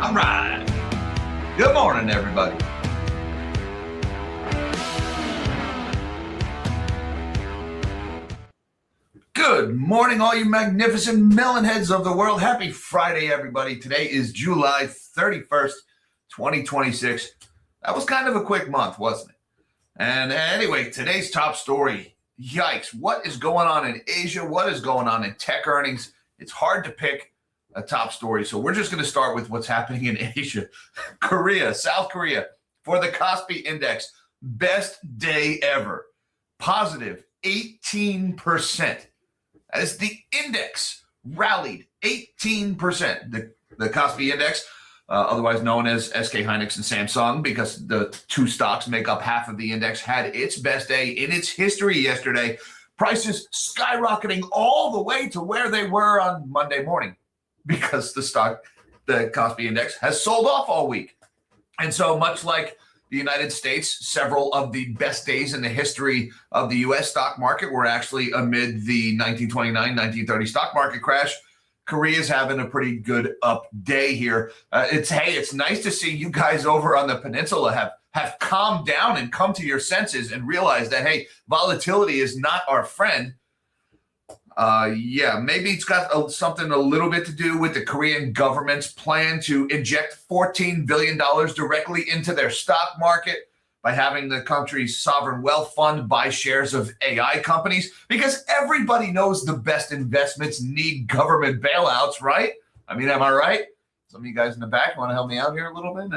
All right. Good morning, everybody. Good morning, all you magnificent melon heads of the world. Happy Friday, everybody. Today is July 31st, 2026. That was kind of a quick month, wasn't it? And anyway, today's top story. Yikes. What is going on in Asia? What is going on in tech earnings? It's hard to pick a top story. So we're just going to start with what's happening in Asia. Korea, South Korea, for the KOSPI index, best day ever. Positive 18%. That is the index rallied 18%. The KOSPI index, otherwise known as SK Hynix and Samsung, because the two stocks make up half of the index, had its best day in its history yesterday. Prices skyrocketing all the way to where they were on Monday morning, because the KOSPI index has sold off all week. And so much like the United States, several of the best days in the history of the U.S. stock market were actually amid the 1929-1930 stock market crash. Korea's having a pretty good up day here. It's nice to see you guys over on the peninsula have calmed down and come to your senses and realize that, hey, volatility is not our friend. Maybe it's got something a little bit to do with the Korean government's plan to inject $14 billion directly into their stock market by having the country's sovereign wealth fund buy shares of AI companies, because everybody knows the best investments need government bailouts, right? I mean, am I right? Some of you guys in the back want to help me out here a little bit?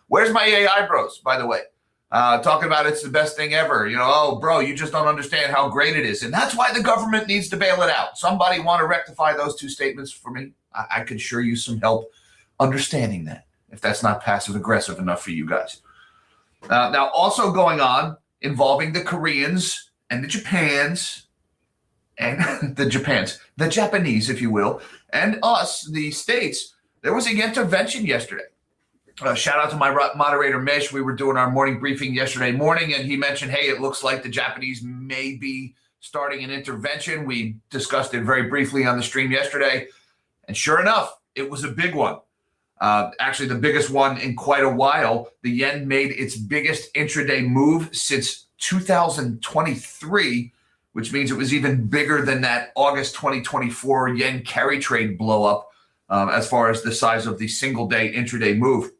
Where's my AI bros, by the way? Talking about it's the best thing ever. Oh, bro, you just don't understand how great it is. And that's why the government needs to bail it out. Somebody want to rectify those two statements for me? I could sure use some help understanding that, if that's not passive aggressive enough for you guys. Now, also going on involving the Koreans and the Japans, and the Japanese, if you will, and us, the States, there was a Yentervention yesterday. Shout out to my moderator, Mish. We were doing our morning briefing yesterday morning, and he mentioned, hey, it looks like the Japanese may be starting an intervention. We discussed it very briefly on the stream yesterday, and sure enough, it was a big one. Actually, the biggest one in quite a while. The yen made its biggest intraday move since 2023, which means it was even bigger than that August 2024 yen carry trade blow up as far as the size of the single day intraday move.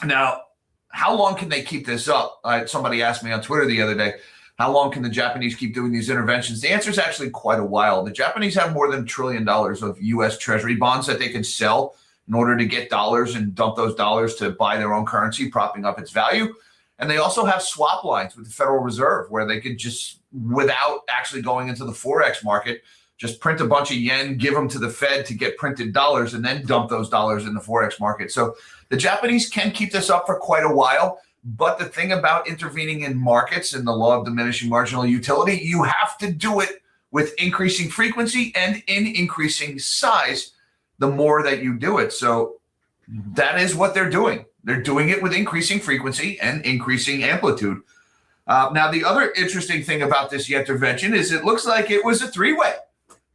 Now, how long can they keep this up? Somebody asked me on Twitter the other day, how long can the Japanese keep doing these interventions? The answer is actually quite a while. The Japanese have more than $1 trillion of U.S. Treasury bonds that they can sell in order to get dollars and dump those dollars to buy their own currency, propping up its value. And they also have swap lines with the Federal Reserve where they could just, without actually going into the Forex market, just print a bunch of yen, give them to the Fed to get printed dollars, and then dump those dollars in the Forex market. So the Japanese can keep this up for quite a while. But the thing about intervening in markets and the law of diminishing marginal utility, you have to do it with increasing frequency and in increasing size the more that you do it. So that is what they're doing. They're doing it with increasing frequency and increasing amplitude. Now, the other interesting thing about this intervention is it looks like it was a three-way.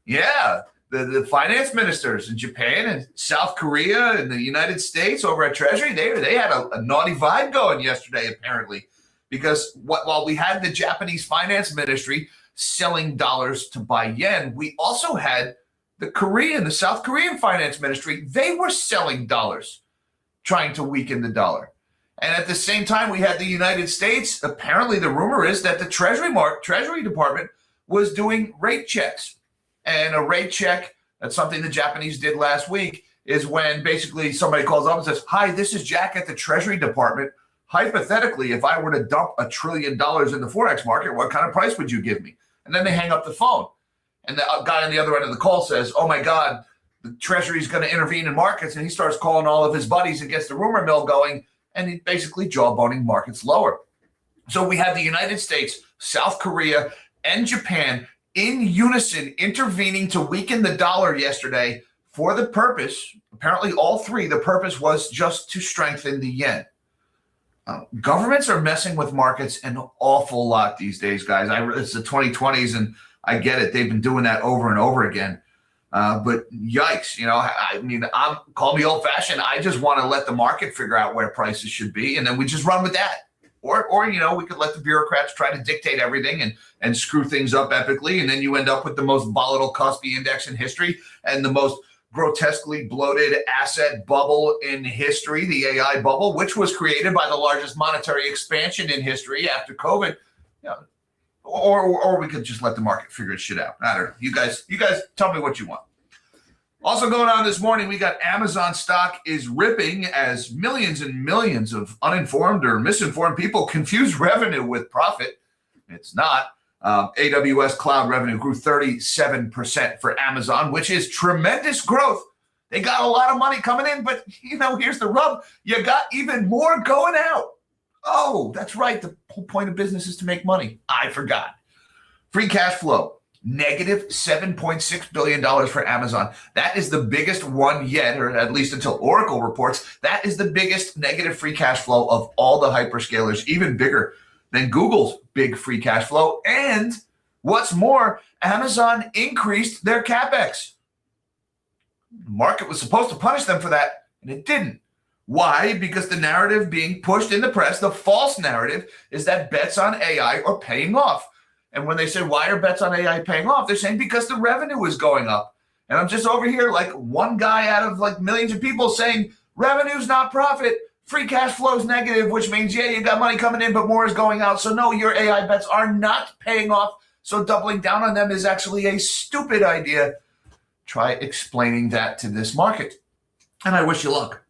Yeah, the finance ministers in Japan and South Korea and the United States over at Treasury, they had a naughty vibe going yesterday, apparently, because while we had the Japanese finance ministry selling dollars to buy yen, we also had the South Korean finance ministry. They were selling dollars, trying to weaken the dollar. And at the same time, we had the United States. Apparently, the rumor is that the Treasury Department was doing rate checks. And a rate check, that's something the Japanese did last week, is when basically somebody calls up and says, hi, this is Jack at the Treasury Department. Hypothetically, if I were to dump $1 trillion in the Forex market, what kind of price would you give me? And then they hang up the phone. And the guy on the other end of the call says, oh, my God, the Treasury is going to intervene in markets. And he starts calling all of his buddies and gets the rumor mill going. And he basically jawboning markets lower. So we have the United States, South Korea, and Japan in unison intervening to weaken the dollar yesterday for the purpose, apparently all three, the purpose was just to strengthen the yen. Governments are messing with markets an awful lot these days, guys. It's the 2020s, and I get it. They've been doing that over and over again. But yikes, I mean, call me old fashioned. I just want to let the market figure out where prices should be. And then we just run with that. Or we could let the bureaucrats try to dictate everything and screw things up epically. And then you end up with the most volatile KOSPI index in history and the most grotesquely bloated asset bubble in history, the AI bubble, which was created by the largest monetary expansion in history after COVID. Or we could just let the market figure its shit out. I don't know. You guys tell me what you want. Also going on this morning, we got Amazon stock is ripping as millions and millions of uninformed or misinformed people confuse revenue with profit. It's not. AWS cloud revenue grew 37% for Amazon, which is tremendous growth. They got a lot of money coming in, but here's the rub. You got even more going out. Oh, that's right. The whole point of business is to make money. I forgot. Free cash flow. Negative $7.6 billion for Amazon. That is the biggest one yet, or at least until Oracle reports. That is the biggest negative free cash flow of all the hyperscalers, even bigger than Google's big free cash flow. And what's more, Amazon increased their CapEx. The market was supposed to punish them for that, and it didn't. Why? Because the narrative being pushed in the press, the false narrative, is that bets on AI are paying off. And when they say, why are bets on AI paying off? They're saying because the revenue is going up. And I'm just over here like one guy out of like millions of people saying revenue's not profit. Free cash flow is negative, which means, yeah, you got money coming in, but more is going out. So no, your AI bets are not paying off. So doubling down on them is actually a stupid idea. Try explaining that to this market. And I wish you luck.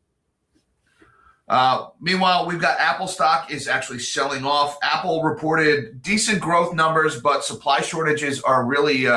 Meanwhile, we've got Apple stock is actually selling off. Apple reported decent growth numbers, but supply shortages are really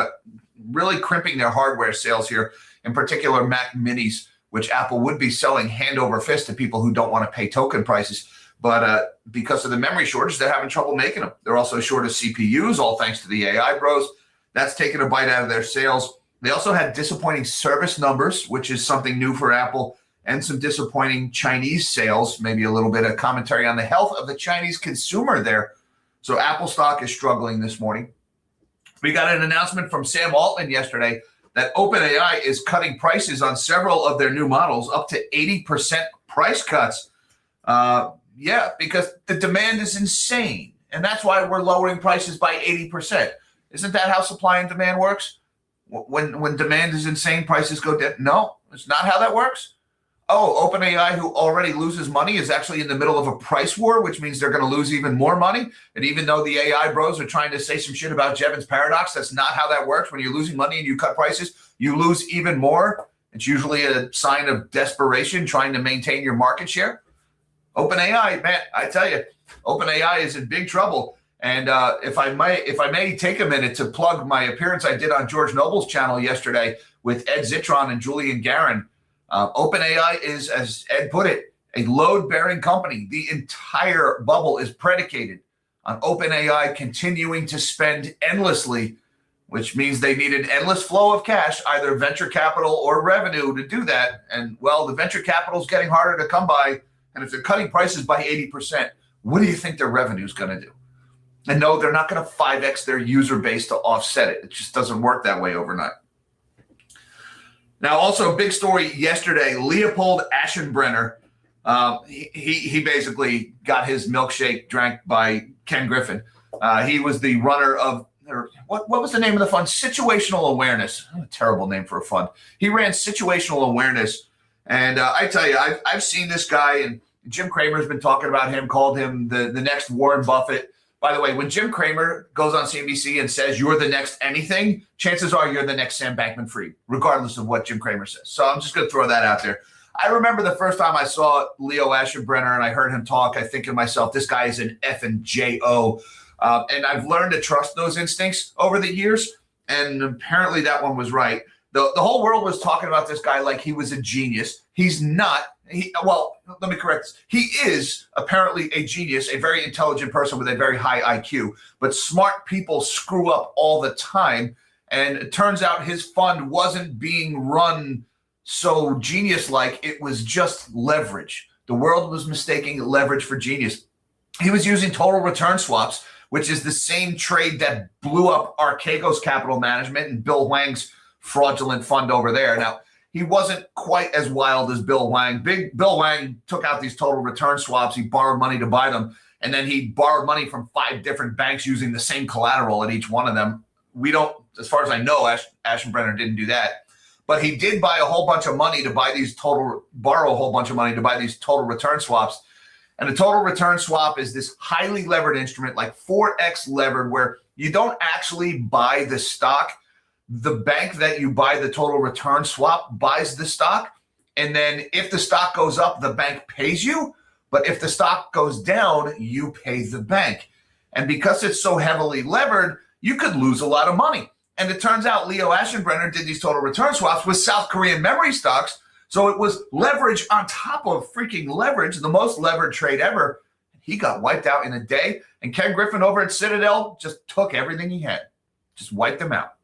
crimping their hardware sales here, in particular Mac minis, which Apple would be selling hand over fist to people who don't want to pay token prices. But because of the memory shortage, they're having trouble making them. They're also short of CPUs, all thanks to the AI bros. That's taken a bite out of their sales. They also had disappointing service numbers, which is something new for Apple, and some disappointing Chinese sales, maybe a little bit of commentary on the health of the Chinese consumer there. So Apple stock is struggling this morning. We got an announcement from Sam Altman yesterday that OpenAI is cutting prices on several of their new models, up to 80% price cuts. Because the demand is insane. And that's why we're lowering prices by 80%. Isn't that how supply and demand works? When demand is insane, prices go down? No, it's not how that works. Oh, OpenAI, who already loses money, is actually in the middle of a price war, which means they're going to lose even more money. And even though the AI bros are trying to say some shit about Jevons paradox, that's not how that works. When you're losing money and you cut prices, you lose even more. It's usually a sign of desperation, trying to maintain your market share. OpenAI, man, I tell you, OpenAI is in big trouble. And if I may take a minute to plug my appearance I did on George Noble's channel yesterday with Ed Zitron and Julian Garin. OpenAI is, as Ed put it, a load-bearing company. The entire bubble is predicated on OpenAI continuing to spend endlessly, which means they need an endless flow of cash, either venture capital or revenue, to do that. And, well, the venture capital is getting harder to come by. And if they're cutting prices by 80%, what do you think their revenue is going to do? And no, they're not going to 5x their user base to offset it. It just doesn't work that way overnight. Now, also a big story yesterday, Leopold Aschenbrenner, he basically got his milkshake drank by Ken Griffin. He was the runner of, what was the name of the fund? Situational Awareness. Oh, a terrible name for a fund. He ran Situational Awareness. And I tell you, I've seen this guy, and Jim Cramer's been talking about him, called him the next Warren Buffett. By the way, when Jim Cramer goes on CNBC and says you're the next anything, chances are you're the next Sam Bankman-Fried, regardless of what Jim Cramer says. So I'm just going to throw that out there. I remember the first time I saw Leo Aschenbrenner and I heard him talk, I think to myself, this guy is an effing J.O. And I've learned to trust those instincts over the years. And apparently that one was right. The whole world was talking about this guy like he was a genius. He's not. Well, let me correct this. He is apparently a genius, a very intelligent person with a very high IQ. But smart people screw up all the time. And it turns out his fund wasn't being run so genius-like. It was just leverage. The world was mistaking leverage for genius. He was using total return swaps, which is the same trade that blew up Archegos Capital Management and Bill Huang's fraudulent fund over there. Now, he wasn't quite as wild as Bill Wang. Big Bill Wang took out these total return swaps. He borrowed money to buy them. And then he borrowed money from 5 different banks using the same collateral at each one of them. We don't, as far as I know, Aschenbrenner didn't do that. But he did borrow a whole bunch of money to buy these total return swaps. And a total return swap is this highly levered instrument, like 4x levered, where you don't actually buy the stock. The bank that you buy the total return swap buys the stock. And then if the stock goes up, the bank pays you. But if the stock goes down, you pay the bank. And because it's so heavily levered, you could lose a lot of money. And it turns out Leo Aschenbrenner did these total return swaps with South Korean memory stocks. So it was leverage on top of freaking leverage, the most levered trade ever. He got wiped out in a day. And Ken Griffin over at Citadel just took everything he had, just wiped them out.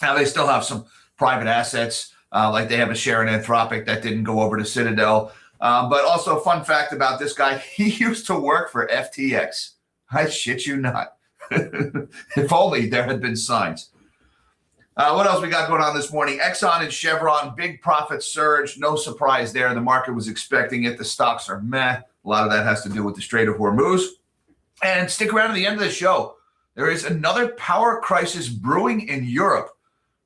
Now they still have some private assets, like they have a share in Anthropic that didn't go over to Citadel. But also a fun fact about this guy, he used to work for FTX. I shit you not. If only there had been signs. What else we got going on this morning? Exxon and Chevron, big profit surge. No surprise there. The market was expecting it. The stocks are meh. A lot of that has to do with the Strait of Hormuz. And stick around to the end of the show. There is another power crisis brewing in Europe.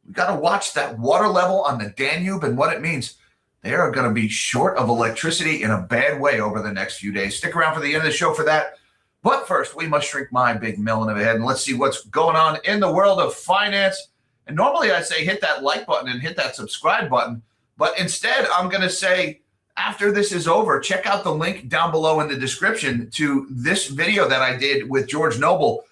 We got to watch that water level on the Danube and what it means. They are going to be short of electricity in a bad way over the next few days. Stick around for the end of the show for that. But first, we must shrink my big melon of a head, and let's see what's going on in the world of finance. And normally I say hit that like button and hit that subscribe button. But instead, I'm going to say after this is over, check out the link down below in the description to this video that I did with George Noble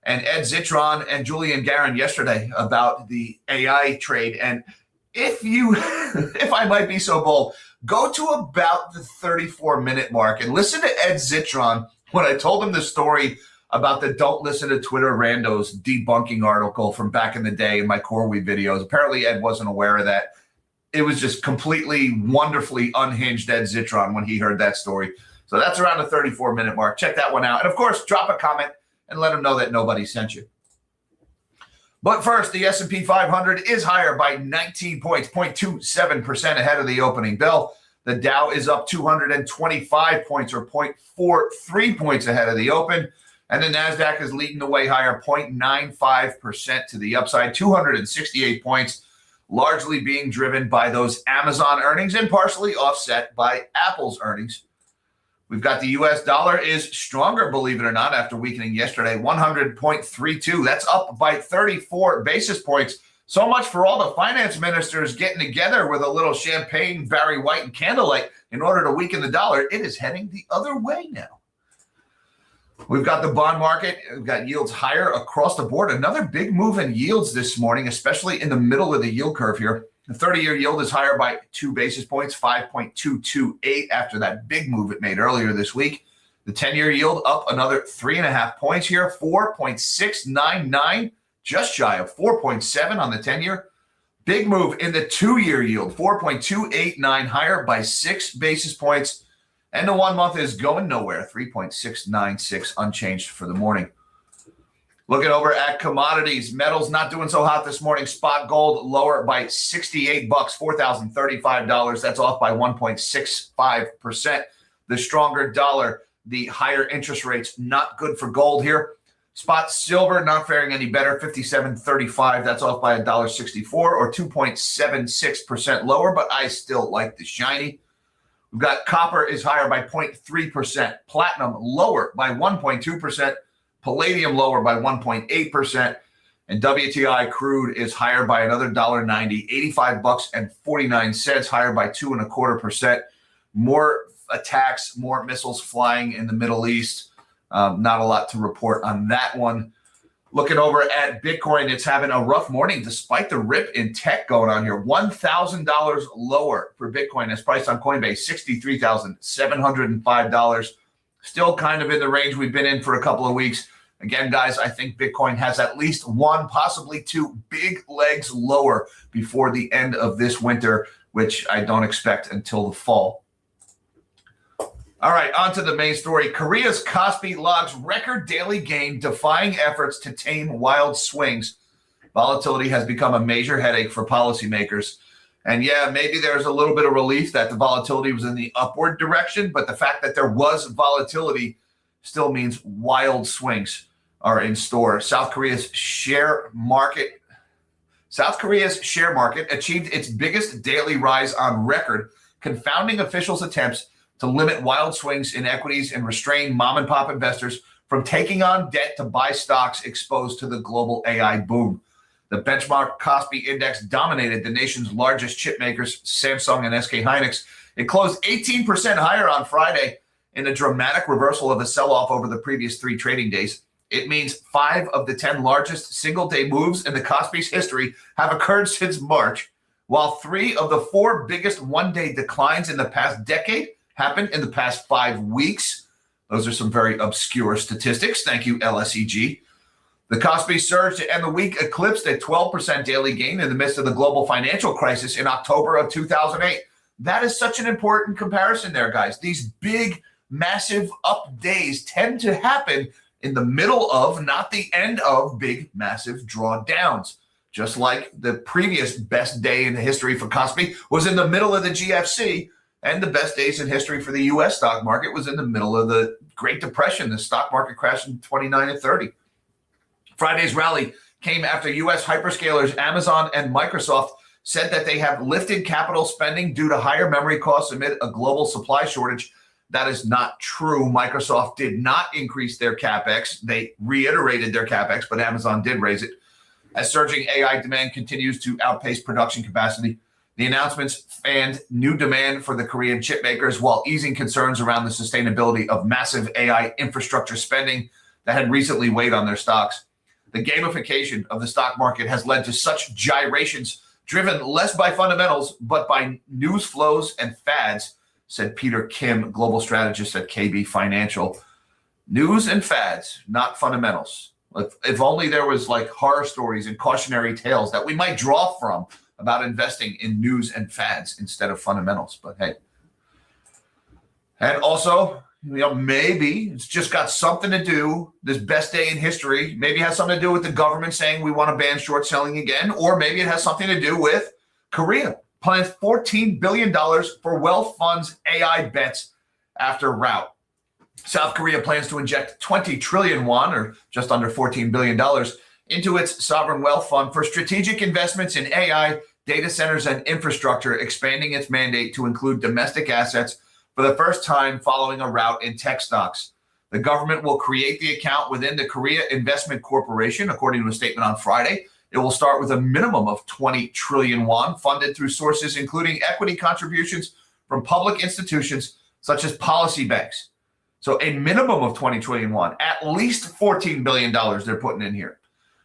and Ed Zitron and Julian Garin yesterday about the AI trade. And if I might be so bold, go to about the 34-minute mark and listen to Ed Zitron when I told him the story about the Don't Listen to Twitter Randos debunking article from back in the day in my CoreWeave videos. Apparently, Ed wasn't aware of that. It was just completely wonderfully unhinged Ed Zitron when he heard that story. So that's around the 34-minute mark. Check that one out. And, of course, drop a comment and let him know that nobody sent you. But first, the S&P 500 is higher by 19 points, 0.27% ahead of the opening bell. The Dow is up 225 points, or 0.43 points ahead of the open. And the NASDAQ is leading the way higher, 0.95% to the upside, 268 points, largely being driven by those Amazon earnings and partially offset by Apple's earnings. We've got the U.S. dollar is stronger, believe it or not, after weakening yesterday, 100.32. That's up by 34 basis points. So much for all the finance ministers getting together with a little champagne, Barry White, and candlelight in order to weaken the dollar. It is heading the other way now. We've got the bond market. We've got yields higher across the board. Another big move in yields this morning, especially in the middle of the yield curve here. The 30-year yield is higher by 2 basis points, 5.228 after that big move it made earlier this week. The 10-year yield up another 3.5 points here, 4.699, just shy of 4.7 on the 10-year. Big move in the 2-year yield, 4.289 higher by 6 basis points. And the 1 month is going nowhere, 3.696 unchanged for the morning. Looking over at commodities, metals not doing so hot this morning. Spot gold lower by $68, $4,035. That's off by 1.65%. The stronger dollar, the higher interest rates, not good for gold here. Spot silver not faring any better, $57.35. That's off by $1.64 or 2.76% lower, but I still like the shiny. We've got copper is higher by 0.3%, platinum lower by 1.2%, palladium lower by 1.8%, and WTI crude is higher by another $1.90, $85.49, higher by 2.25%. More attacks, more missiles flying in the Middle East. Not a lot to report on that one. Looking over at Bitcoin, it's having a rough morning despite the rip in tech going on here. $1,000 lower for Bitcoin as priced on Coinbase, $63,705. Still kind of in the range we've been in for a couple of weeks. Again, guys, I think Bitcoin has at least one, possibly two big legs lower before the end of this winter, which I don't expect until the fall. All right, on to the main story. Korea's KOSPI logs record daily gain, defying efforts to tame wild swings. Volatility has become a major headache for policymakers. And yeah, maybe there's a little bit of relief that the volatility was in the upward direction, but the fact that there was volatility still means wild swings are in store. South Korea's share market achieved its biggest daily rise on record, confounding officials' attempts to limit wild swings in equities and restrain mom-and-pop investors from taking on debt to buy stocks exposed to the global AI boom. The benchmark KOSPI index dominated the nation's largest chip makers, Samsung and SK Hynix. It closed 18% higher on Friday in a dramatic reversal of a sell-off over the previous 3 trading days. It means 5 of the 10 largest single-day moves in the KOSPI's history have occurred since March, while 3 of the 4 biggest one-day declines in the past decade happened in the past 5 weeks. Those are some very obscure statistics. Thank you, LSEG. The KOSPI surge to end the week eclipsed a 12% daily gain in the midst of the global financial crisis in October of 2008. That is such an important comparison there, guys. These big, massive up days tend to happen in the middle of, not the end of, big, massive drawdowns. Just like the previous best day in history for KOSPI was in the middle of the GFC, and the best days in history for the U.S. stock market was in the middle of the Great Depression. The stock market crashed in 29 and 30. Friday's rally came after U.S. hyperscalers Amazon and Microsoft said that they have lifted capital spending due to higher memory costs amid a global supply shortage. That is not true. Microsoft did not increase their CapEx. They reiterated their CapEx, but Amazon did raise it. As surging AI demand continues to outpace production capacity, the announcements fanned new demand for the Korean chip makers while easing concerns around the sustainability of massive AI infrastructure spending that had recently weighed on their stocks. The gamification of the stock market has led to such gyrations, driven less by fundamentals, but by news flows and fads, said Peter Kim, global strategist at KB Financial. News and fads, not fundamentals. If only there was like horror stories and cautionary tales that we might draw from about investing in news and fads instead of fundamentals. But hey. And also, maybe it's just got something to do, this best day in history, maybe it has something to do with the government saying we want to ban short selling again, or maybe it has something to do with Korea plans $14 billion for wealth funds AI bets after rout. South Korea plans to inject 20 trillion won, or just under $14 billion, into its sovereign wealth fund for strategic investments in AI, data centers, and infrastructure, expanding its mandate to include domestic assets for the first time following a rout in tech stocks. The government will create the account within the Korea Investment Corporation, according to a statement on Friday. It will start with a minimum of 20 trillion won, funded through sources including equity contributions from public institutions such as policy banks. So a minimum of 20 trillion won, at least $14 billion they're putting in here.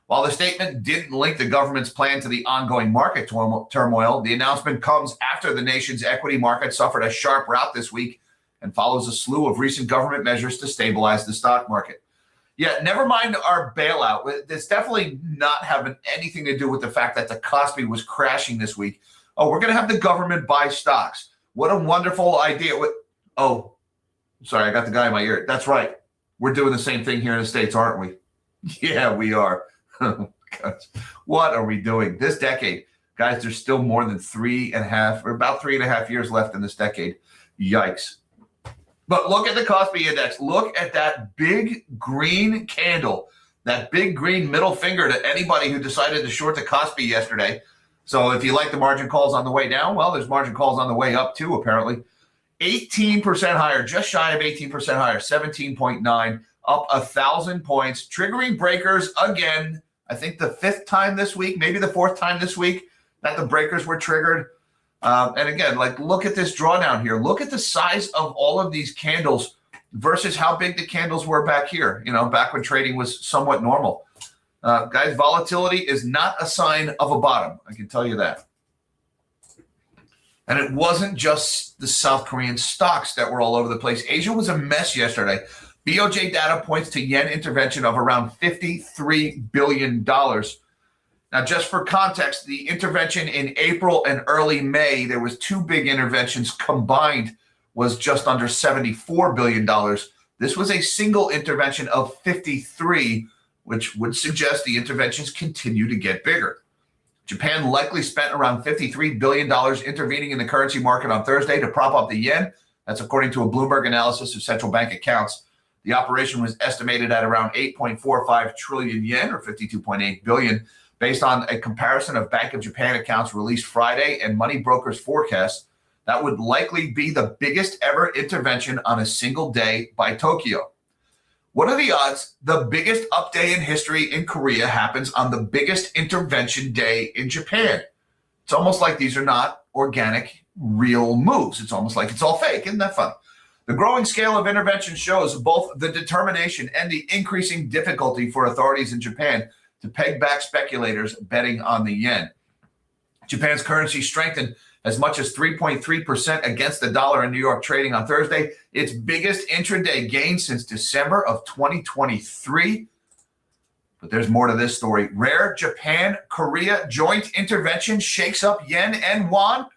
While the statement didn't link the government's plan to the ongoing market turmoil, the announcement comes after the nation's equity market suffered a sharp rout this week and follows a slew of recent government measures to stabilize the stock market. Yeah, never mind our bailout. It's definitely not having anything to do with the fact that the KOSPI was crashing this week. Oh, we're going to have the government buy stocks. What a wonderful idea. Oh, sorry, I got the guy in my ear. That's right. We're doing the same thing here in the States, aren't we? Yeah, we are. What are we doing this decade? Guys, there's still more than about 3.5 years left in this decade. Yikes. But look at the KOSPI index. Look at that big green candle, that big green middle finger to anybody who decided to short the KOSPI yesterday. So if you like the margin calls on the way down, well, there's margin calls on the way up too, apparently. 18% higher, just shy of 18% higher, 17.9, up 1,000 points, triggering breakers again. I think the 5th time this week, maybe the 4th time this week that the breakers were triggered. And again, look at this drawdown here. Look at the size of all of these candles versus how big the candles were back here, back when trading was somewhat normal. Guys, volatility is not a sign of a bottom. I can tell you that. And it wasn't just the South Korean stocks that were all over the place. Asia was a mess yesterday. BOJ data points to yen intervention of around $53 billion. Now, just for context, the intervention in April and early May, there was 2 big interventions combined, was just under $74 billion. This was a single intervention of 53, which would suggest the interventions continue to get bigger. Japan likely spent around $53 billion intervening in the currency market on Thursday to prop up the yen. That's according to a Bloomberg analysis of central bank accounts. The operation was estimated at around 8.45 trillion yen, or 52.8 billion, based on a comparison of Bank of Japan accounts released Friday and money brokers' forecasts. That would likely be the biggest ever intervention on a single day by Tokyo. What are the odds the biggest up day in history in Korea happens on the biggest intervention day in Japan? It's almost like these are not organic, real moves. It's almost like it's all fake. Isn't that fun? The growing scale of intervention shows both the determination and the increasing difficulty for authorities in Japan to peg back speculators betting on the yen. Japan's currency strengthened as much as 3.3% against the dollar in New York trading on Thursday, its biggest intraday gain since December of 2023. But there's more to this story. Rare Japan-Korea joint intervention shakes up yen and won.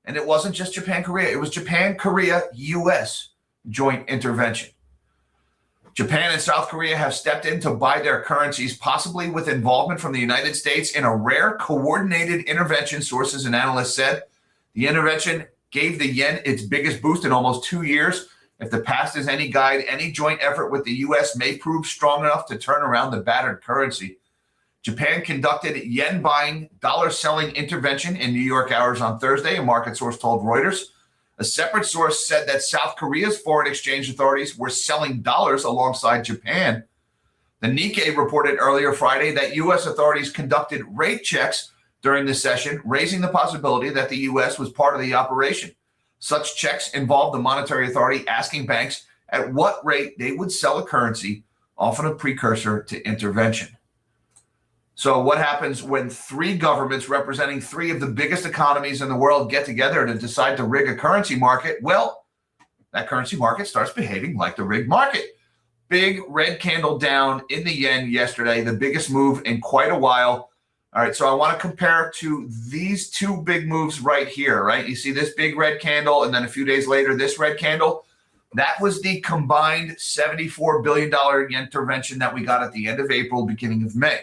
And it wasn't just Japan-Korea. It was Japan-Korea-US joint intervention. Japan and South Korea have stepped in to buy their currencies, possibly with involvement from the United States in a rare coordinated intervention, sources and analysts said. The intervention gave the yen its biggest boost in almost 2 years. If the past is any guide, any joint effort with the U.S. may prove strong enough to turn around the battered currency. Japan conducted yen buying, dollar selling intervention in New York hours on Thursday, a market source told Reuters. A separate source said that South Korea's foreign exchange authorities were selling dollars alongside Japan. The Nikkei reported earlier Friday that U.S. authorities conducted rate checks during the session, raising the possibility that the U.S. was part of the operation. Such checks involved the monetary authority asking banks at what rate they would sell a currency, often a precursor to intervention. So what happens when three governments representing three of the biggest economies in the world get together to decide to rig a currency market? Well, that currency market starts behaving like the rigged market. Big red candle down in the yen yesterday, the biggest move in quite a while. All right, so I want to compare to these two big moves right here, right? You see this big red candle, and then a few days later, this red candle. That was the combined $74 billion intervention that we got at the end of April, beginning of May.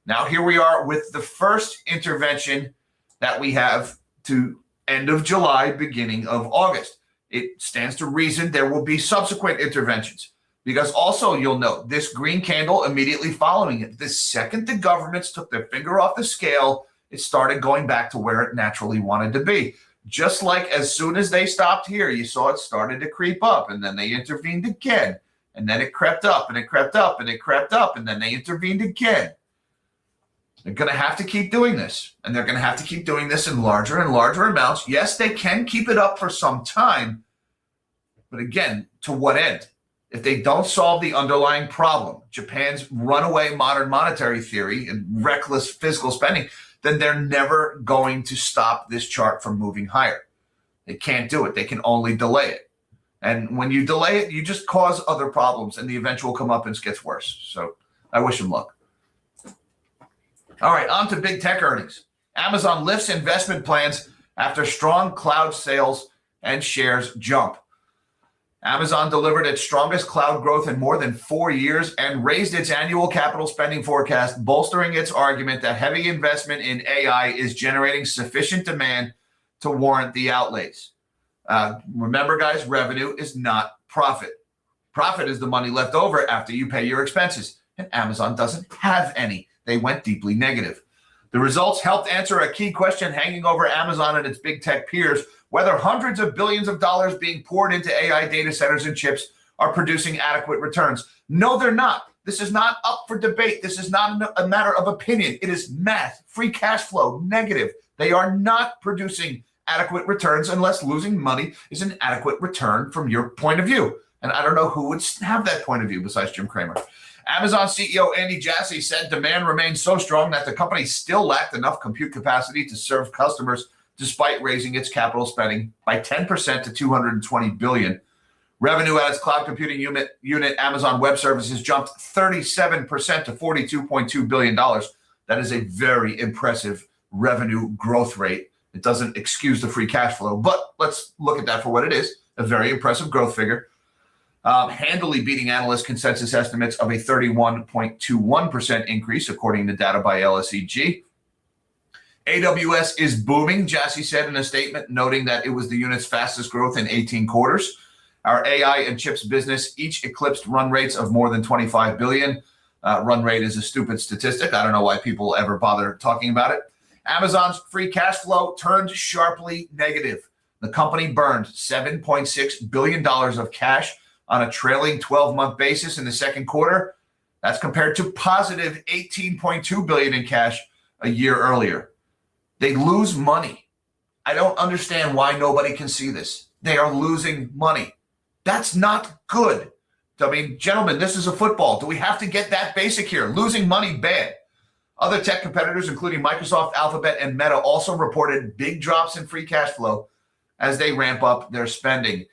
Now, here we are with the first intervention that we have to end of July, beginning of August. It stands to reason there will be subsequent interventions because also you'll note this green candle immediately following it. The second the governments took their finger off the scale, it started going back to where it naturally wanted to be. Just like as soon as they stopped here, you saw it started to creep up and then they intervened again. And then it crept up and it crept up and it crept up and then they intervened again. They're going to have to keep doing this, and they're going to have to keep doing this in larger and larger amounts. Yes, they can keep it up for some time, but again, to what end? If they don't solve the underlying problem, Japan's runaway modern monetary theory and reckless fiscal spending, then they're never going to stop this chart from moving higher. They can't do it. They can only delay it. And when you delay it, you just cause other problems, and the eventual comeuppance gets worse. So I wish them luck. All right, on to big tech earnings. Amazon lifts investment plans after strong cloud sales and shares jump. Amazon delivered its strongest cloud growth in more than 4 years and raised its annual capital spending forecast, bolstering its argument that heavy investment in AI is generating sufficient demand to warrant the outlays. Remember, guys, revenue is not profit. Profit is the money left over after you pay your expenses, and Amazon doesn't have any. They went deeply negative. The results helped answer a key question hanging over Amazon and its big tech peers, whether hundreds of billions of dollars being poured into AI data centers and chips are producing adequate returns. No, they're not. This is not up for debate. This is not a matter of opinion. It is math. Free cash flow, negative. They are not producing adequate returns unless losing money is an adequate return from your point of view. And I don't know who would have that point of view besides Jim Cramer. Amazon CEO Andy Jassy said demand remains so strong that the company still lacked enough compute capacity to serve customers despite raising its capital spending by 10% to $220 billion. Revenue at its cloud computing unit, Amazon Web Services, jumped 37% to $42.2 billion. That is a very impressive revenue growth rate. It doesn't excuse the free cash flow, but let's look at that for what it is, a very impressive growth figure. handily beating analyst consensus estimates of a 31.21% increase, according to data by LSEG. AWS is booming, Jassy said in a statement, noting that it was the unit's fastest growth in 18 quarters. Our AI and chips business each eclipsed run rates of more than 25 billion. Run rate is a stupid statistic. I don't know why people ever bother talking about it. Amazon's free cash flow turned sharply negative. The company burned $7.6 billion of cash on a trailing 12-month basis in the second quarter. That's compared to positive $18.2 billion in cash a year earlier. They lose money. I don't understand why nobody can see this. They are losing money. That's not good. I mean, gentlemen, this is a football. Do we have to get that basic here? Losing money, bad. Other tech competitors, including Microsoft, Alphabet, and Meta, also reported big drops in free cash flow as they ramp up their spending.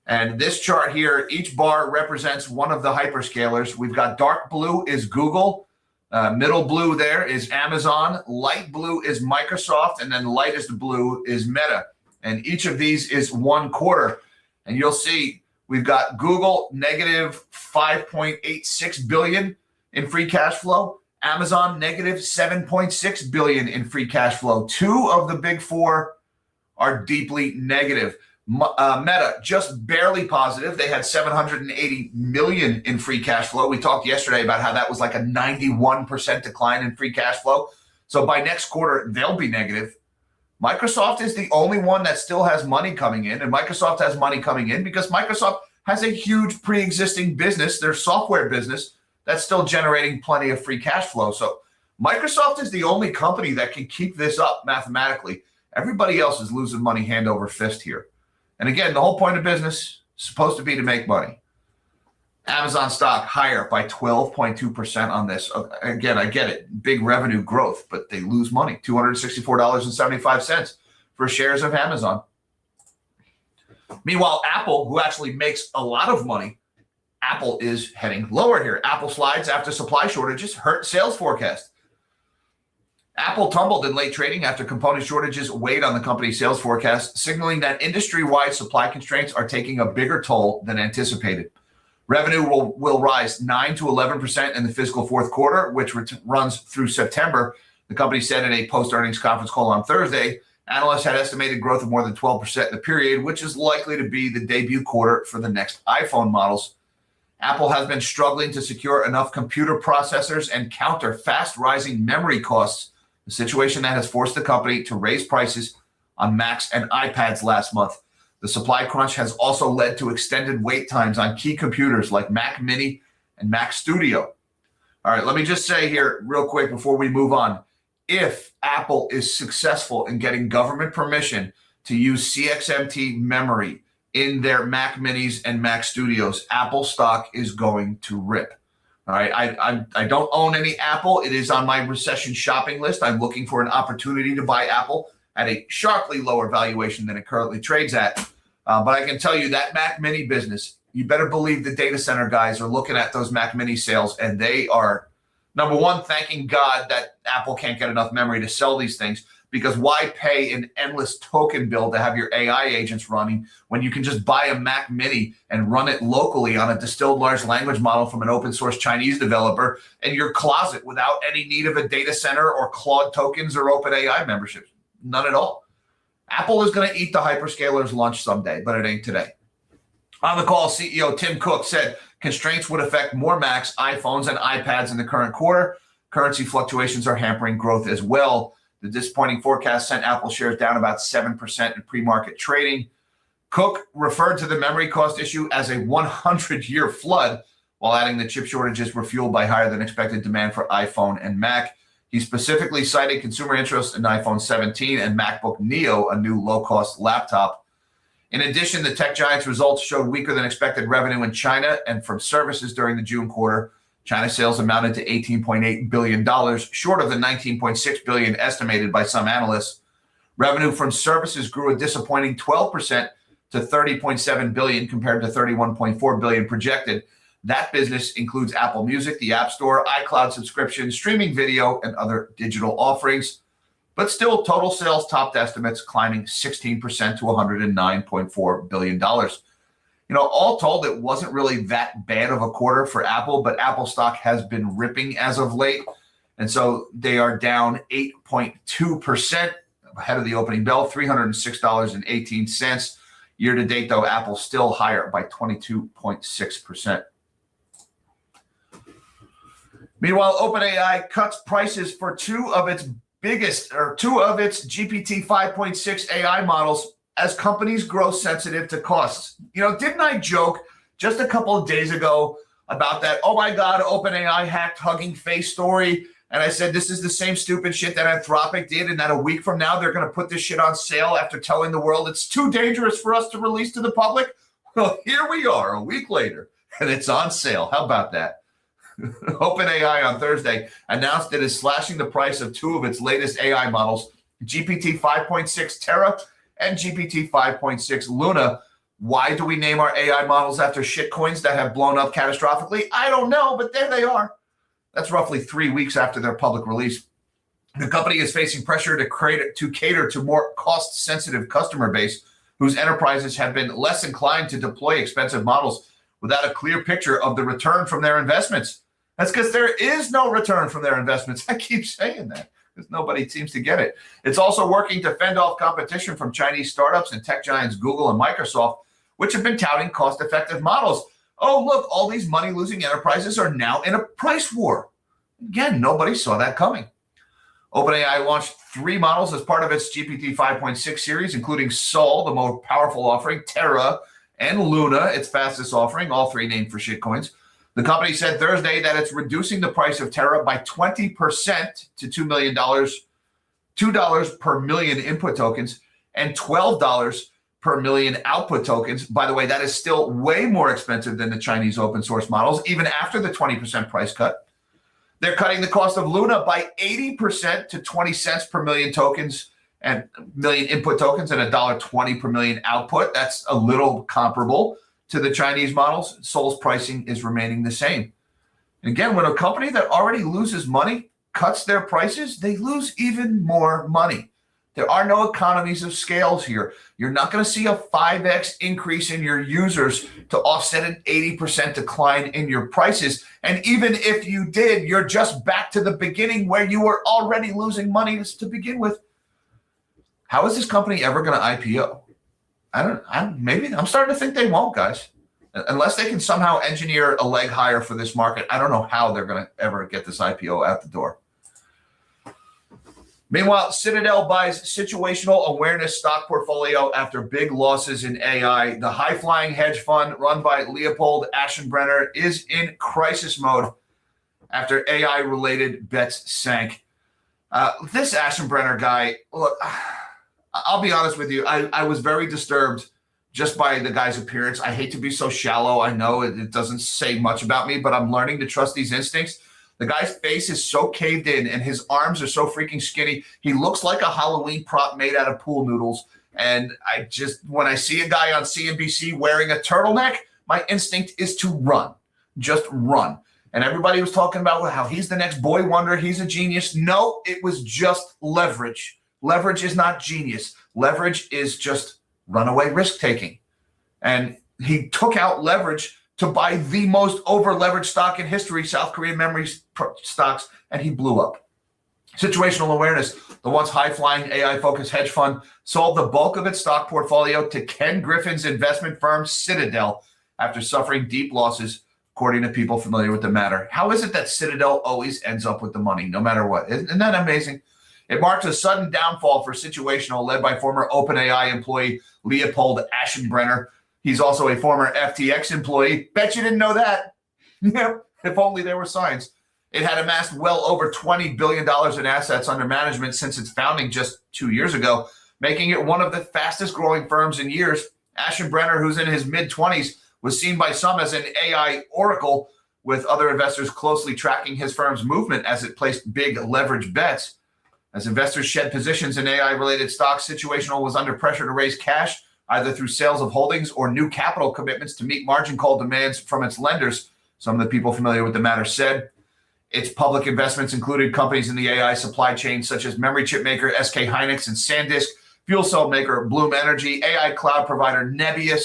And this chart here, each bar represents one of the hyperscalers. We've got dark blue is Google. Middle blue there is Amazon. Light blue is Microsoft. And then lightest blue is Meta. And each of these is 1 quarter. And you'll see we've got Google negative 5.86 billion in free cash flow. Amazon negative 7.6 billion in free cash flow. 2 of the big 4 are deeply negative. Meta just barely positive. They had 780 million in free cash flow. We talked yesterday about how that was like a 91% decline in free cash flow. So by next quarter, they'll be negative. Microsoft is the only one that still has money coming in, and Microsoft has money coming in because Microsoft has a huge pre-existing business, their software business, that's still generating plenty of free cash flow. So Microsoft is the only company that can keep this up mathematically. Everybody else is losing money hand over fist here. And again, the whole point of business is supposed to be to make money. Amazon stock higher by 12.2% on this. Again, I get it. Big revenue growth, but they lose money. $264.75 for shares of Amazon. Meanwhile, Apple, who actually makes a lot of money, Apple is heading lower here. Apple slides after supply shortages hurt sales forecast. Apple tumbled in late trading after component shortages weighed on the company's sales forecast, signaling that industry-wide supply constraints are taking a bigger toll than anticipated. Revenue will rise 9 to 11% in the fiscal fourth quarter, which runs through September. The company said in a post-earnings conference call on Thursday, analysts had estimated growth of more than 12% in the period, which is likely to be the debut quarter for the next iPhone models. Apple has been struggling to secure enough computer processors and counter fast-rising memory costs, a situation that has forced the company to raise prices on Macs and iPads last month. The supply crunch has also led to extended wait times on key computers like Mac Mini and Mac Studio. All right, let me just say here real quick before we move on. If Apple is successful in getting government permission to use CXMT memory in their Mac Minis and Mac Studios, Apple stock is going to rip. All right, I don't own any Apple. It is on my recession shopping list. I'm looking for an opportunity to buy Apple at a sharply lower valuation than it currently trades at. But I can tell you that Mac Mini business, you better believe the data center guys are looking at those Mac Mini sales, and they are, number one, thanking God that Apple can't get enough memory to sell these things, because why pay an endless token bill to have your AI agents running when you can just buy a Mac Mini and run it locally on a distilled large language model from an open source Chinese developer in your closet without any need of a data center or Claude tokens or OpenAI memberships? None at all. Apple is going to eat the hyperscalers' lunch someday, but it ain't today. On the call, CEO Tim Cook said constraints would affect more Macs, iPhones, and iPads in the current quarter. Currency fluctuations are hampering growth as well. The disappointing forecast sent Apple shares down about 7% in pre-market trading. Cook referred to the memory cost issue as a 100-year flood, while adding that chip shortages were fueled by higher than expected demand for iPhone and Mac. He specifically cited consumer interest in iPhone 17 and MacBook Neo, a new low-cost laptop. In addition, the tech giant's results showed weaker than expected revenue in China and from services during the June quarter. China sales amounted to $18.8 billion, short of the $19.6 billion estimated by some analysts. Revenue from services grew a disappointing 12% to $30.7 billion compared to $31.4 billion projected. That business includes Apple Music, the App Store, iCloud subscription, streaming video, and other digital offerings. But still, total sales topped estimates, climbing 16% to $109.4 billion. All told, it wasn't really that bad of a quarter for Apple, but Apple stock has been ripping as of late. And so they are down 8.2% ahead of the opening bell, $306.18. Year to date, though, Apple's still higher by 22.6%. Meanwhile, OpenAI cuts prices for two of its GPT 5.6 AI models as companies grow sensitive to costs. Didn't I joke just a couple of days ago about that, oh my God, OpenAI hacked Hugging Face story? And I said, this is the same stupid shit that Anthropic did, and that a week from now, they're going to put this shit on sale after telling the world it's too dangerous for us to release to the public. Well, here we are a week later, and it's on sale. How about that? OpenAI on Thursday announced it is slashing the price of two of its latest AI models, GPT 5.6 Terra and GPT 5.6 Luna. Why do we name our AI models after shitcoins that have blown up catastrophically? I don't know, but there they are. That's roughly 3 weeks after their public release. The company is facing pressure to cater to more cost-sensitive customer base whose enterprises have been less inclined to deploy expensive models without a clear picture of the return from their investments. That's because there is no return from their investments. I keep saying that because nobody seems to get it. It's also working to fend off competition from Chinese startups and tech giants Google and Microsoft, which have been touting cost-effective models. Oh, look, all these money-losing enterprises are now in a price war. Again, nobody saw that coming. OpenAI launched 3 models as part of its GPT 5.6 series, including Sol, the more powerful offering, Terra, and Luna, its fastest offering, all 3 named for shitcoins. The company said Thursday that it's reducing the price of Terra by 20% to $2 million, $2 per million input tokens, and $12 per million output tokens. By the way, that is still way more expensive than the Chinese open source models, even after the 20% price cut. They're cutting the cost of Luna by 80% to 20 cents per million tokens and million input tokens and $1.20 per million output. That's a little comparable to the Chinese models. Sol's pricing is remaining the same. And again, when a company that already loses money cuts their prices, they lose even more money. There are no economies of scales here. You're not going to see a 5x increase in your users to offset an 80% decline in your prices. And even if you did, you're just back to the beginning where you were already losing money to begin with. How is this company ever going to IPO? I'm starting to think they won't, guys. Unless they can somehow engineer a leg higher for this market, I don't know how they're going to ever get this IPO out the door. Meanwhile, Citadel buys situational awareness stock portfolio after big losses in AI. The high-flying hedge fund run by Leopold Aschenbrenner is in crisis mode after AI-related bets sank. This Aschenbrenner guy, look, I'll be honest with you. I was very disturbed just by the guy's appearance. I hate to be so shallow. I know it doesn't say much about me, but I'm learning to trust these instincts. The guy's face is so caved in and his arms are so freaking skinny. He looks like a Halloween prop made out of pool noodles. And when I see a guy on CNBC wearing a turtleneck, my instinct is to run, just run. And everybody was talking about how he's the next boy wonder. He's a genius. No, it was just leverage. Leverage is not genius. Leverage is just runaway risk taking. And he took out leverage to buy the most over-leveraged stock in history, South Korean memory stocks, and he blew up. Situational awareness, the once high-flying AI-focused hedge fund, sold the bulk of its stock portfolio to Ken Griffin's investment firm, Citadel, after suffering deep losses, according to people familiar with the matter. How is it that Citadel always ends up with the money, no matter what? Isn't that amazing? It marks a sudden downfall for Situational, led by former OpenAI employee Leopold Aschenbrenner. He's also a former FTX employee. Bet you didn't know that. Yep, if only there were signs. It had amassed well over $20 billion in assets under management since its founding just 2 years ago, making it one of the fastest growing firms in years. Aschenbrenner, who's in his mid-20s, was seen by some as an AI oracle, with other investors closely tracking his firm's movement as it placed big leverage bets. As investors shed positions in AI-related stocks, Situational was under pressure to raise cash, either through sales of holdings or new capital commitments to meet margin call demands from its lenders. Some of the people familiar with the matter said its public investments included companies in the AI supply chain, such as memory chip maker SK Hynix and SanDisk, fuel cell maker Bloom Energy, AI cloud provider Nebius,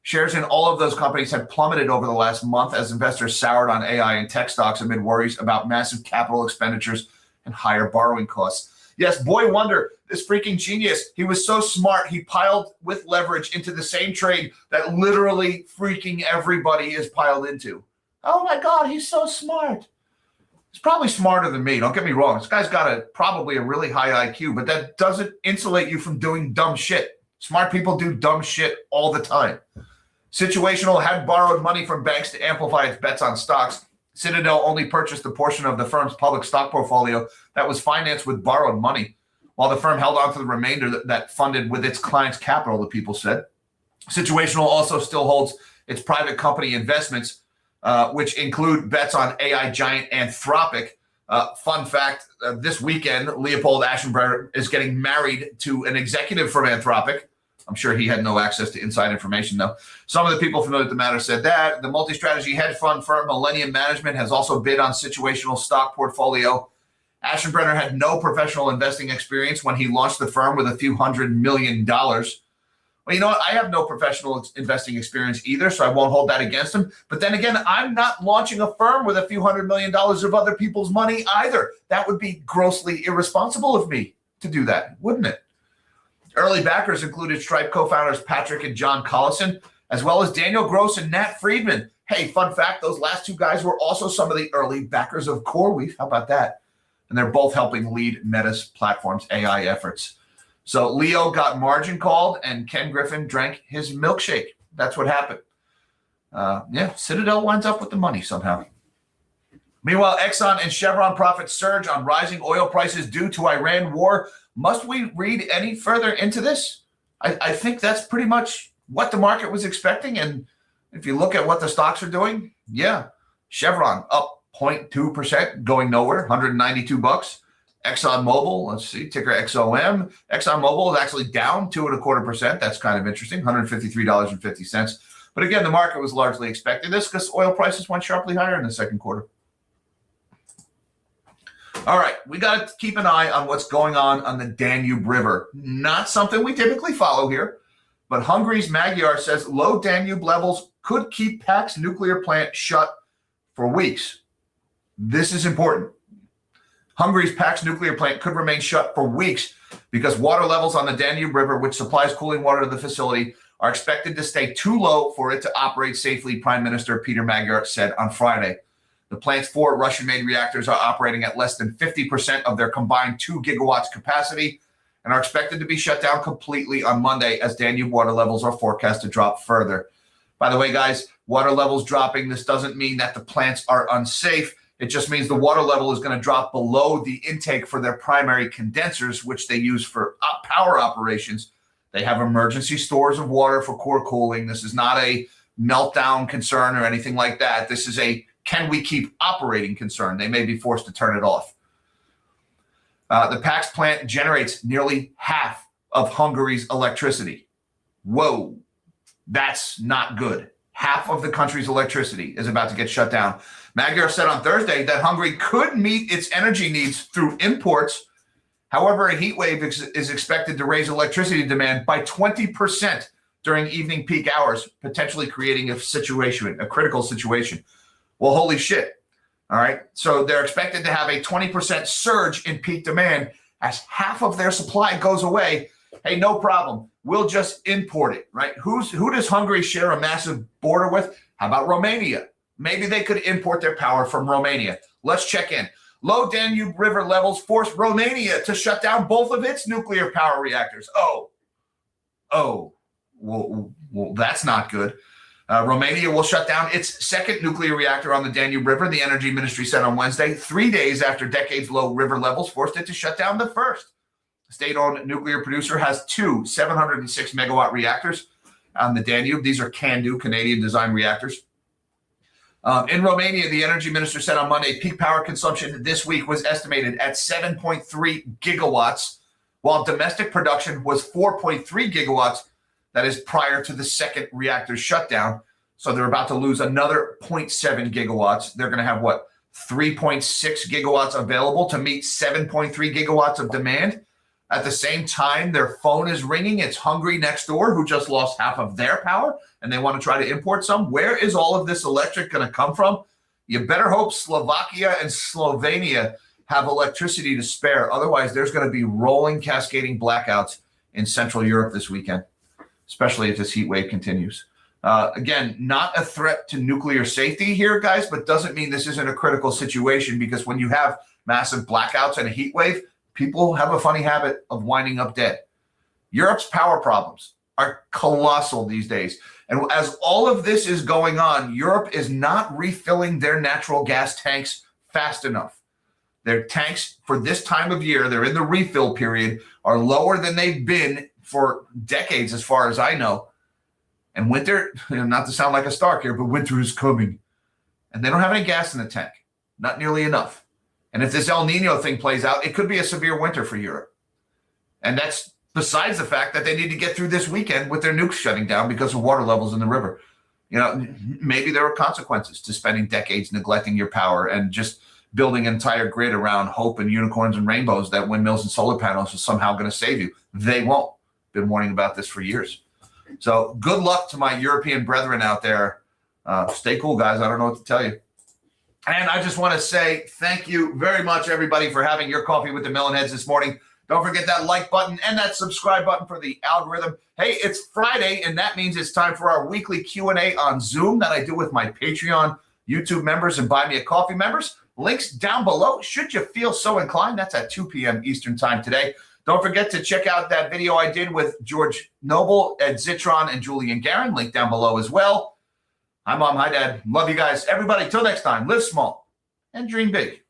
Shares in all of those companies had plummeted over the last month as investors soured on AI and tech stocks amid worries about massive capital expenditures and higher borrowing costs. Yes, boy wonder, this freaking genius, he was so smart, he piled with leverage into the same trade that literally freaking everybody is piled into. Oh my God, he's so smart. He's probably smarter than me, don't get me wrong. This guy's got probably a really high IQ, but that doesn't insulate you from doing dumb shit. Smart people do dumb shit all the time. Situational had borrowed money from banks to amplify its bets on stocks. Citadel only purchased a portion of the firm's public stock portfolio that was financed with borrowed money, while the firm held on to the remainder that funded with its clients' capital, the people said. Situational also still holds its private company investments, which include bets on AI giant Anthropic. Fun fact, this weekend, Leopold Aschenbrenner is getting married to an executive from Anthropic. I'm sure he had no access to inside information, though. Some of the people familiar with the matter said that. The multi-strategy hedge fund firm Millennium Management has also bid on Situational stock portfolio. Aschenbrenner had no professional investing experience when he launched the firm with a few $100 million. Well, you know what? I have no professional investing experience either, so I won't hold that against him. But then again, I'm not launching a firm with a few $100 million of other people's money either. That would be grossly irresponsible of me to do that, wouldn't it? Early backers included Stripe co-founders Patrick and John Collison, as well as Daniel Gross and Nat Friedman. Hey, fun fact, those last two guys were also some of the early backers of CoreWeave. How about that? And they're both helping lead Meta's platform's AI efforts. So Leo got margin called and Ken Griffin drank his milkshake. That's what happened. Citadel winds up with the money somehow. Meanwhile, Exxon and Chevron profits surge on rising oil prices due to Iran war. Must we read any further into this? I think that's pretty much what the market was expecting. And if you look at what the stocks are doing, yeah, Chevron up 0.2%, going nowhere, $192. ExxonMobil, let's see, ticker XOM. ExxonMobil is actually down 2.25%. That's kind of interesting, $153.50. But again, the market was largely expecting this because oil prices went sharply higher in the second quarter. All right, we got to keep an eye on what's going on the Danube River. Not something we typically follow here, but Hungary's Magyar says low Danube levels could keep Pac's nuclear plant shut for weeks. This is important. Hungary's Pac's nuclear plant could remain shut for weeks because water levels on the Danube River, which supplies cooling water to the facility, are expected to stay too low for it to operate safely, Prime Minister Peter Magyar said on Friday. The plant's 4 Russian-made reactors are operating at less than 50% of their combined 2 gigawatts capacity and are expected to be shut down completely on Monday as Danube water levels are forecast to drop further. By the way, guys, water levels dropping, this doesn't mean that the plants are unsafe. It just means the water level is going to drop below the intake for their primary condensers, which they use for power operations. They have emergency stores of water for core cooling. This is not a meltdown concern or anything like that. This is a can we keep operating concern. They may be forced to turn it off. The PAX plant generates nearly half of Hungary's electricity. Whoa, that's not good. Half of the country's electricity is about to get shut down. Magyar said on Thursday that Hungary could meet its energy needs through imports. However, a heat wave is expected to raise electricity demand by 20% during evening peak hours, potentially creating a critical situation. Well, holy shit. All right. So they're expected to have a 20% surge in peak demand as half of their supply goes away. Hey, no problem. We'll just import it, right? Who does Hungary share a massive border with? How about Romania? Maybe they could import their power from Romania. Let's check in. Low Danube River levels forced Romania to shut down both of its nuclear power reactors. Well, that's not good. Romania will shut down its second nuclear reactor on the Danube River, the energy ministry said on Wednesday, 3 days after decades-low river levels forced it to shut down the first. The state-owned nuclear producer has 2 706-megawatt reactors on the Danube. These are CANDU, Canadian-designed reactors. In Romania, the energy minister said on Monday, peak power consumption this week was estimated at 7.3 gigawatts, while domestic production was 4.3 gigawatts. That is prior to the second reactor's shutdown. So they're about to lose another 0.7 gigawatts. They're going to have, 3.6 gigawatts available to meet 7.3 gigawatts of demand. At the same time, their phone is ringing. It's Hungary next door, who just lost half of their power, and they want to try to import some. Where is all of this electric going to come from? You better hope Slovakia and Slovenia have electricity to spare. Otherwise, there's going to be rolling, cascading blackouts in Central Europe this weekend, especially if this heat wave continues. Again, not a threat to nuclear safety here, guys, but doesn't mean this isn't a critical situation, because when you have massive blackouts and a heat wave, people have a funny habit of winding up dead. Europe's power problems are colossal these days. And as all of this is going on, Europe is not refilling their natural gas tanks fast enough. Their tanks for this time of year, they're in the refill period, are lower than they've been for decades, as far as I know. And winter, not to sound like a Stark here, but winter is coming. And they don't have any gas in the tank, not nearly enough. And if this El Nino thing plays out, it could be a severe winter for Europe. And that's besides the fact that they need to get through this weekend with their nukes shutting down because of water levels in the river. Maybe there are consequences to spending decades neglecting your power and just building an entire grid around hope and unicorns and rainbows that windmills and solar panels are somehow going to save you. They won't. Been warning about this for years. So good luck to my European brethren out there. Stay cool, guys. I don't know what to tell you. And I just want to say thank you very much, everybody, for having your coffee with the Melonheads this morning. Don't forget that like button and that subscribe button for the algorithm. Hey, it's Friday, and that means it's time for our weekly Q&A on Zoom that I do with my Patreon, YouTube members, and Buy Me a Coffee members. Links down below, should you feel so inclined. That's at 2 p.m. Eastern time today. Don't forget to check out that video I did with George Noble, Ed Zitron, and Julian Garin. Link down below as well. Hi, Mom. Hi, Dad. Love you guys. Everybody, till next time, live small and dream big.